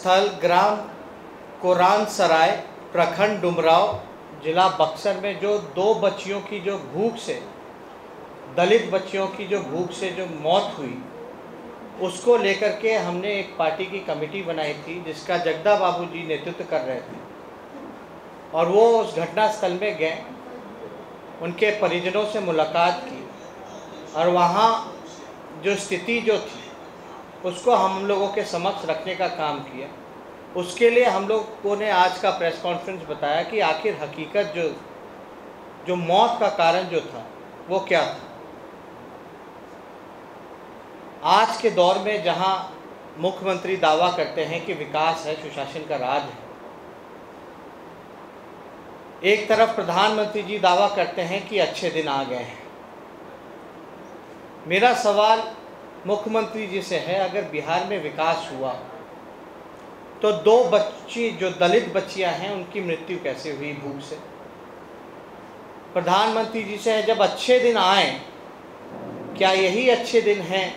स्थल ग्राम कोरान सराय, प्रखंड डुमराव, जिला बक्सर में जो 2 बच्चियों की जो भूख से, दलित बच्चियों की जो भूख से जो मौत हुई, उसको लेकर के हमने एक पार्टी की कमेटी बनाई थी जिसका जगदा बाबू जी नेतृत्व कर रहे थे। और वो उस घटना स्थल में गए, उनके परिजनों से मुलाकात की और वहाँ जो स्थिति जो थी उसको हम लोगों के समक्ष रखने का काम किया। उसके लिए हम लोगों ने आज का प्रेस कॉन्फ्रेंस बताया कि आखिर हकीकत जो मौत का कारण जो था वो क्या था। आज के दौर में जहां मुख्यमंत्री दावा करते हैं कि विकास है, सुशासन का राज है, एक तरफ प्रधानमंत्री जी दावा करते हैं कि अच्छे दिन आ गए हैं। मेरा सवाल मुख्यमंत्री जी से है, अगर बिहार में विकास हुआ तो 2 बच्ची जो दलित बच्चियां हैं उनकी मृत्यु कैसे हुई भूख से। प्रधानमंत्री जी से है, जब अच्छे दिन आए, क्या यही अच्छे दिन हैं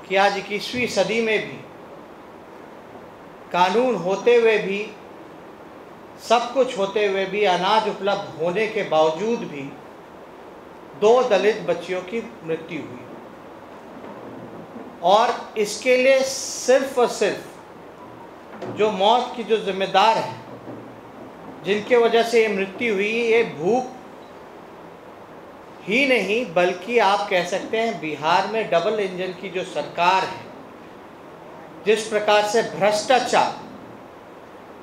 कि आज 21वीं सदी में भी कानून होते हुए भी, सब कुछ होते हुए भी, अनाज उपलब्ध होने के बावजूद भी 2 दलित बच्चियों की मृत्यु हुई। और इसके लिए सिर्फ और सिर्फ जो मौत की जो जिम्मेदार है, जिनके वजह से ये मृत्यु हुई, ये भूख ही नहीं बल्कि आप कह सकते हैं बिहार में डबल इंजन की जो सरकार है, जिस प्रकार से भ्रष्टाचार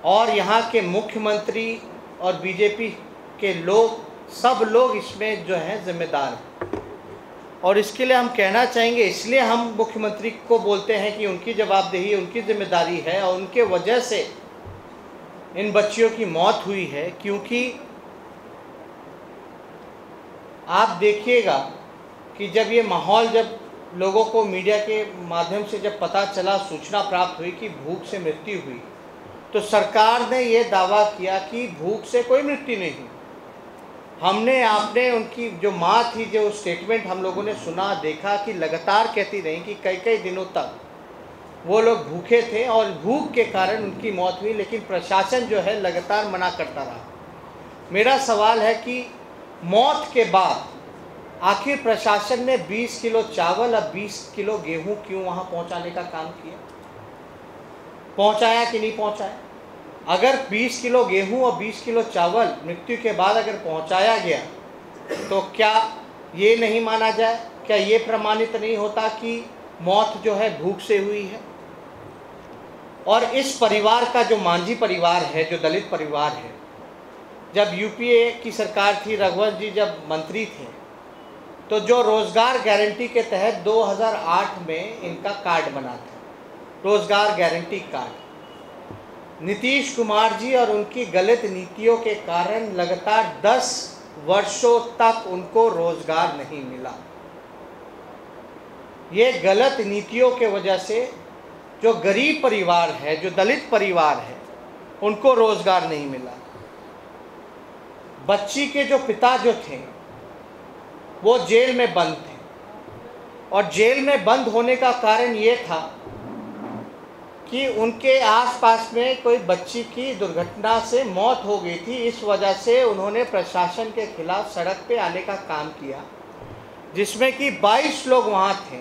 और यहाँ के मुख्यमंत्री और बीजेपी के लोग, सब लोग इसमें जो हैं जिम्मेदार हैं। और इसके लिए हम कहना चाहेंगे, इसलिए हम मुख्यमंत्री को बोलते हैं कि उनकी जवाबदेही, उनकी जिम्मेदारी है और उनके वजह से इन बच्चियों की मौत हुई है। क्योंकि आप देखिएगा कि जब ये माहौल, जब लोगों को मीडिया के माध्यम से जब पता चला, सूचना प्राप्त हुई कि भूख से मृत्यु हुई, तो सरकार ने ये दावा किया कि भूख से कोई मृत्यु नहीं हुई। हमने, आपने, उनकी जो माँ थी, जो स्टेटमेंट हम लोगों ने सुना, देखा कि लगातार कहती रही कि कई कई दिनों तक वो लोग भूखे थे और भूख के कारण उनकी मौत हुई, लेकिन प्रशासन जो है लगातार मना करता रहा। मेरा सवाल है कि मौत के बाद आखिर प्रशासन ने 20 किलो चावल और 20 किलो गेहूं क्यों वहाँ पहुँचाने का काम किया? पहुँचाया कि नहीं पहुँचाया? अगर 20 किलो गेहूं और 20 किलो चावल मृत्यु के बाद अगर पहुंचाया गया, तो क्या ये नहीं माना जाए, क्या ये प्रमाणित नहीं होता कि मौत जो है भूख से हुई है? और इस परिवार का जो मांझी परिवार है, जो दलित परिवार है, जब यूपीए की सरकार थी, रघुवंश जी जब मंत्री थे, तो जो रोजगार गारंटी के तहत 2008 में इनका कार्ड बना था, रोजगार गारंटी कार्ड। नीतीश कुमार जी और उनकी गलत नीतियों के कारण लगातार 10 वर्षों तक उनको रोजगार नहीं मिला। ये गलत नीतियों के वजह से जो गरीब परिवार है, जो दलित परिवार है, उनको रोजगार नहीं मिला। बच्ची के जो पिता जो थे वो जेल में बंद थे, और जेल में बंद होने का कारण ये था कि उनके आसपास में कोई बच्ची की दुर्घटना से मौत हो गई थी। इस वजह से उन्होंने प्रशासन के खिलाफ सड़क पे आने का काम किया, जिसमें कि 22 लोग वहाँ थे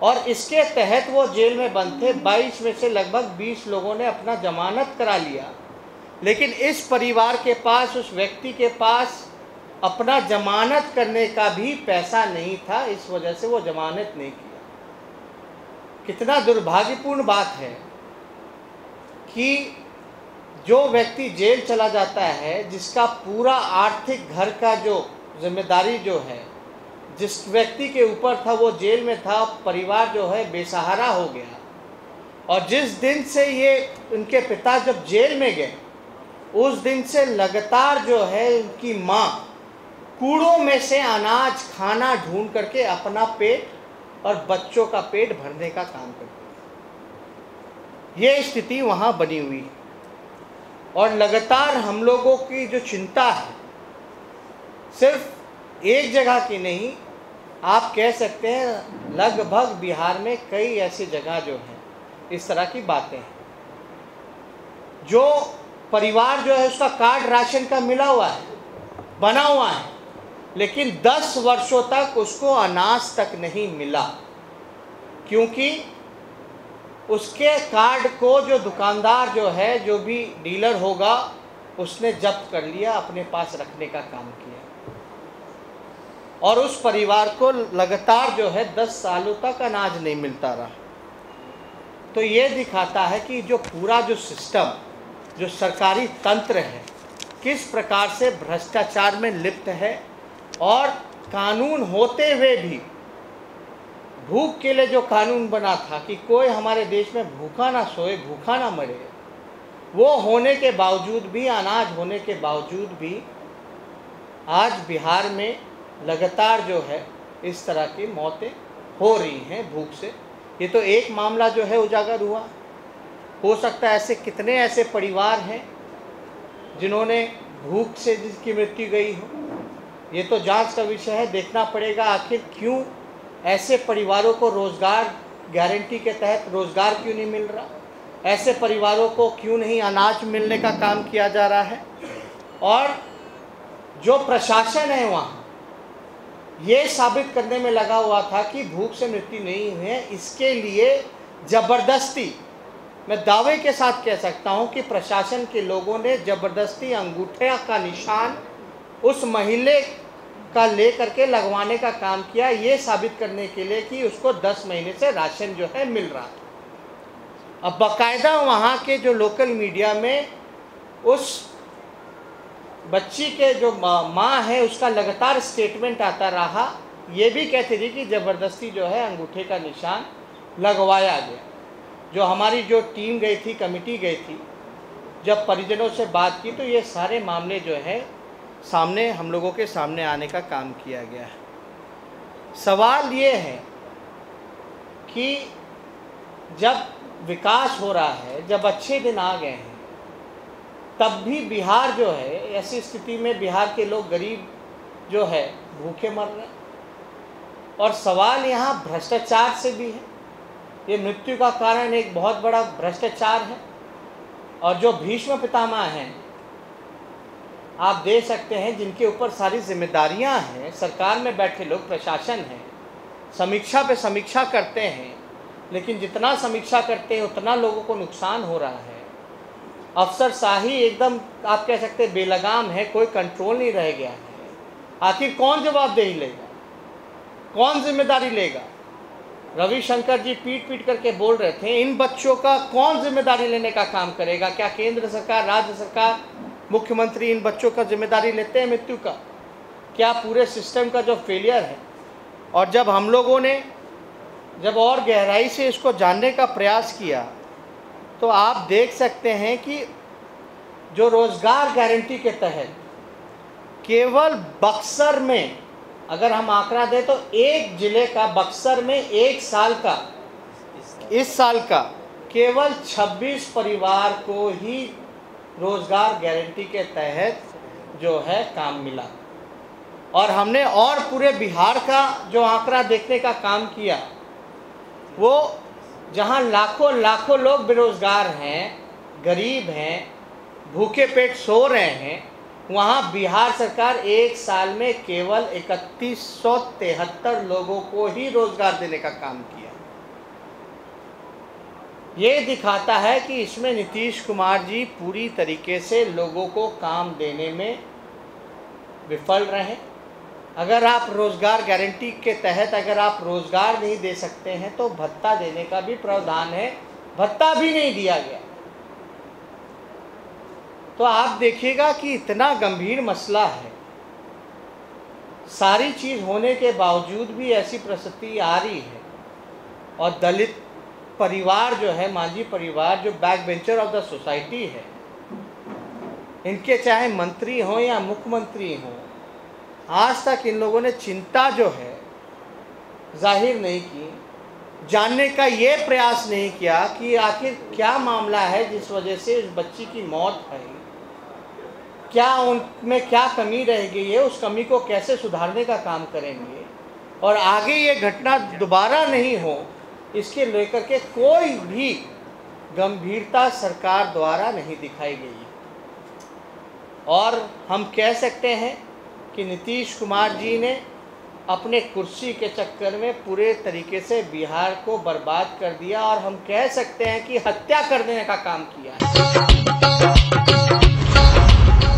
और इसके तहत वो जेल में बंद थे। 22 में से लगभग 20 लोगों ने अपना जमानत करा लिया, लेकिन इस परिवार के पास, उस व्यक्ति के पास अपना जमानत करने का भी पैसा नहीं था। इस वजह से वो जमानत नहीं किया। कितना दुर्भाग्यपूर्ण बात है कि जो व्यक्ति जेल चला जाता है, जिसका पूरा आर्थिक घर का जो जिम्मेदारी जो है, जिस व्यक्ति के ऊपर था, वो जेल में था, परिवार जो है बेसहारा हो गया। और जिस दिन से ये उनके पिता जब जेल में गए, उस दिन से लगातार जो है उनकी माँ कूड़ों में से अनाज, खाना ढूंढ करके अपना पेट और बच्चों का पेट भरने का काम करती। ये स्थिति वहाँ बनी हुई है। और लगातार हम लोगों की जो चिंता है, सिर्फ एक जगह की नहीं, आप कह सकते हैं लगभग बिहार में कई ऐसी जगह जो हैं इस तरह की बातें हैं। जो परिवार जो है उसका कार्ड राशन का मिला हुआ है, बना हुआ है, लेकिन 10 वर्षों तक उसको अनाज तक नहीं मिला, क्योंकि उसके कार्ड को जो दुकानदार जो है, जो भी डीलर होगा, उसने जब्त कर लिया, अपने पास रखने का काम किया, और उस परिवार को लगातार जो है 10 सालों तक अनाज नहीं मिलता रहा। तो ये दिखाता है कि जो पूरा जो सिस्टम, जो सरकारी तंत्र है, किस प्रकार से भ्रष्टाचार में लिप्त है, और कानून होते हुए भी, भूख के लिए जो कानून बना था कि कोई हमारे देश में भूखा ना सोए, भूखा ना मरे, वो होने के बावजूद भी, अनाज होने के बावजूद भी आज बिहार में लगातार जो है इस तरह की मौतें हो रही हैं भूख से। ये तो एक मामला जो है उजागर हुआ, हो सकता है ऐसे कितने ऐसे परिवार हैं जिन्होंने भूख से जिसकी मृत्यु गई हो। ये तो जांच का विषय है, देखना पड़ेगा आखिर क्यों ऐसे परिवारों को रोज़गार गारंटी के तहत रोज़गार क्यों नहीं मिल रहा, ऐसे परिवारों को क्यों नहीं अनाज मिलने का काम किया जा रहा है। और जो प्रशासन है वहाँ ये साबित करने में लगा हुआ था कि भूख से मृत्यु नहीं हुई है, इसके लिए ज़बरदस्ती, मैं दावे के साथ कह सकता हूँ कि प्रशासन के लोगों ने ज़बरदस्ती अंगूठे का निशान उस महिला का ले करके लगवाने का काम किया, ये साबित करने के लिए कि उसको 10 महीने से राशन जो है मिल रहा था। अब बाकायदा वहाँ के जो लोकल मीडिया में उस बच्ची के जो माँ है उसका लगातार स्टेटमेंट आता रहा, ये भी कहती थी कि ज़बरदस्ती जो है अंगूठे का निशान लगवाया गया। जो हमारी जो टीम गई थी, कमेटी गई थी, जब परिजनों से बात की तो ये सारे मामले जो है सामने, हम लोगों के सामने आने का काम किया गया है। सवाल ये है कि जब विकास हो रहा है, जब अच्छे दिन आ गए हैं, तब भी बिहार जो है, ऐसी स्थिति में बिहार के लोग गरीब जो है भूखे मर रहे हैं। और सवाल यहाँ भ्रष्टाचार से भी है। ये मृत्यु का कारण एक बहुत बड़ा भ्रष्टाचार है। और जो भीष्म पितामह हैं, आप देख सकते हैं, जिनके ऊपर सारी जिम्मेदारियां हैं, सरकार में बैठे लोग, प्रशासन है, समीक्षा पे समीक्षा करते हैं, लेकिन जितना समीक्षा करते हैं उतना लोगों को नुकसान हो रहा है। अफसरशाही एकदम आप कह सकते हैं बेलगाम है, कोई कंट्रोल नहीं रह गया है। आखिर कौन जवाबदेही लेगा, कौन जिम्मेदारी लेगा? रविशंकर जी पीट पीट करके बोल रहे थे, इन बच्चों का कौन जिम्मेदारी लेने का काम करेगा? क्या केंद्र सरकार, राज्य सरकार, मुख्यमंत्री इन बच्चों का जिम्मेदारी लेते हैं मृत्यु का? क्या पूरे सिस्टम का जो फेलियर है? और जब हम लोगों ने जब और गहराई से इसको जानने का प्रयास किया तो आप देख सकते हैं कि जो रोज़गार गारंटी के तहत केवल बक्सर में, अगर हम आंकड़ा दें तो एक ज़िले का, बक्सर में एक साल का, इस साल का केवल 26 परिवार को ही रोज़गार गारंटी के तहत जो है काम मिला। और हमने और पूरे बिहार का जो आंकड़ा देखने का काम किया, वो जहां लाखों लाखों लोग बेरोज़गार हैं, गरीब हैं, भूखे पेट सो रहे हैं, वहां बिहार सरकार एक साल में केवल 3173 लोगों को ही रोज़गार देने का काम किया। ये दिखाता है कि इसमें नीतीश कुमार जी पूरी तरीके से लोगों को काम देने में विफल रहे। अगर आप रोज़गार गारंटी के तहत अगर आप रोज़गार नहीं दे सकते हैं तो भत्ता देने का भी प्रावधान है, भत्ता भी नहीं दिया गया। तो आप देखिएगा कि इतना गंभीर मसला है, सारी चीज़ होने के बावजूद भी ऐसी परिस्थिति आ रही है। और दलित परिवार जो है, मांझी परिवार, जो back bencher of the society है, इनके चाहे मंत्री हों या मुख्यमंत्री हों, आज तक इन लोगों ने चिंता जो है जाहिर नहीं की, जानने का ये प्रयास नहीं किया कि आखिर क्या मामला है जिस वजह से उस बच्ची की मौत हुई, क्या उनमें क्या कमी रह गई है, उस कमी को कैसे सुधारने का काम करेंगे और आगे ये घटना दोबारा नहीं हो, इसके लेकर के कोई भी गंभीरता सरकार द्वारा नहीं दिखाई गई है। और हम कह सकते हैं कि नीतीश कुमार जी ने अपने कुर्सी के चक्कर में पूरे तरीके से बिहार को बर्बाद कर दिया और हम कह सकते हैं कि हत्या कर देने का काम किया है।